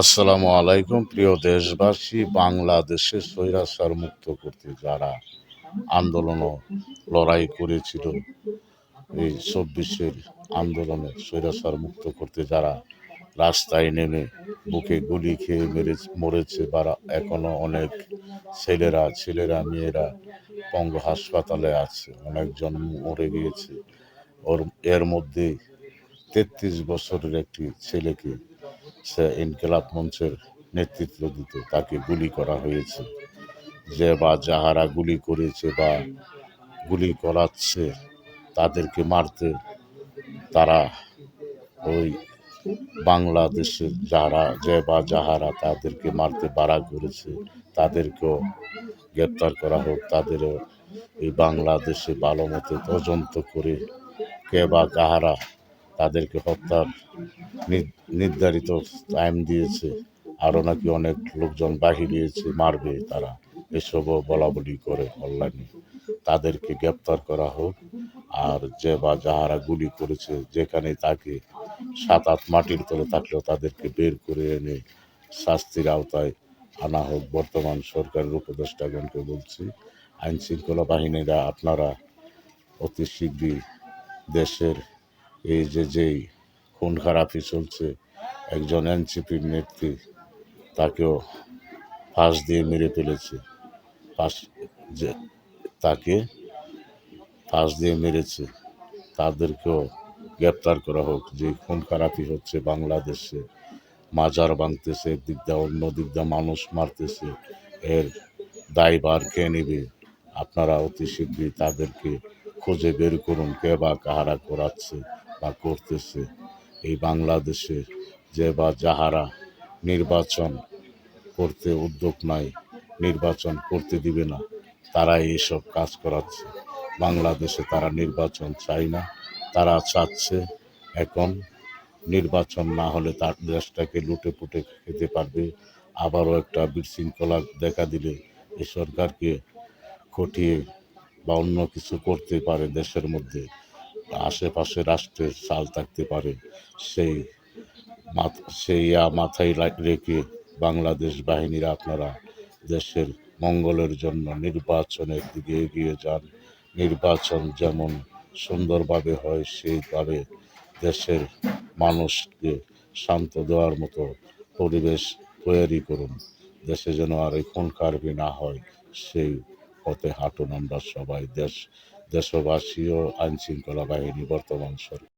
আসসালামু আলাইকুম প্রিয় দেশবাসী। বাংলাদেশে স্বৈরাচার মুক্ত করতে যারা আন্দোলন ও লড়াই করেছিল, এই ২৪-এর আন্দোলনে স্বৈরাচার মুক্ত করতে যারা রাস্তায় নেমে বুকে গুলি খেয়ে মরেছে, বা এখনো অনেক ছেলেরা মেয়েরা পঙ্গু হাসপাতালে আছে, অনেকজন মরে গিয়েছে। এর মধ্যে ৩৩ বছরের একটি ছেলেকে, সে ইনকিলাব মঞ্চের নেতৃত্ব দিত, তাকে গুলি করা হয়েছে। যে বা যাহারা গুলি করেছে বা গুলি করাচ্ছে তাদেরকে মারতে, তারা ওই বাংলাদেশে যাহারা তাদেরকে মারতে বাড়া করেছে, তাদেরকেও গ্রেপ্তার করা হোক। তাদেরও এই বাংলাদেশে ভালো মতো তদন্ত করে কে বা কাহারা তাদেরকে হত্যার নির্ধারিত টাইম দিয়েছে, আরও নাকি অনেক লোকজন বাহিরিয়েছে মারবে, তারা এসবও বলাবলি করে অনলাইনে, তাদেরকে গ্রেপ্তার করা হোক। আর যে বা যাহারা গুলি করেছে, যেখানে তাকে ৭-৮ মাটির তলে থাকলেও তাদেরকে বের করে এনে শাস্তির আওতায় আনা হোক। বর্তমান সরকারের উপদেষ্টাগণকে বলছি, আইন শৃঙ্খলা বাহিনীরা আপনারা অতি শীঘ্রই দেশের এই যেই খুন খারাপি চলছে, একজন এনসিপির নেত্রী, তাকেও ফাঁস দিয়ে মেরে ফেলেছে। ফাঁস যে তাকে ফাঁস দিয়ে মেরেছে, তাদেরকেও গ্রেপ্তার করা হোক। যে খুন খারাপি হচ্ছে বাংলাদেশে, মাজার ভাঙতেছে একদিক দিয়ে, অন্য দিক দিয়ে মানুষ মারতেছে, এর দায়ভার কে নেবে? আপনারা অতি শীঘ্রই তাদেরকে খুঁজে বের করুন, কে বা কাহারা করাচ্ছে বা করতেছে। এই বাংলাদেশে যে বা যাহারা নির্বাচন করতে উদ্যোগ নাই, নির্বাচন করতে দিবে না, তারা এইসব কাজ করাচ্ছে। বাংলাদেশে তারা নির্বাচন চায় না, তারা চাচ্ছে এখন নির্বাচন না হলে তার দেশটাকে লুটে পুটে খেতে পারবে। আবারও একটা বিশৃঙ্খলা দেখা দিলে এই সরকারকে খটিয়ে বা অন্য কিছু করতে পারে, দেশের মধ্যে আশেপাশে রাষ্ট্রের চাল থাকতে পারে। সেই মাথায় রেখে বাংলাদেশ বাহিনীরা আপনারা দেশের মঙ্গলের জন্য নির্বাচনের দিকে এগিয়ে যান। নির্বাচন যেমন সুন্দরভাবে হয়, সেইভাবে দেশের মানুষকে শান্ত দেওয়ার মতো পরিবেশ তৈরি করুন। দেশে যেন আর এই খুন খারাপি না হয়, সেই পথে হাঁটুন আমরা সবাই, দেশবাসী ও আইন শৃঙ্খলা বাহিনী, বর্তমান সরকার।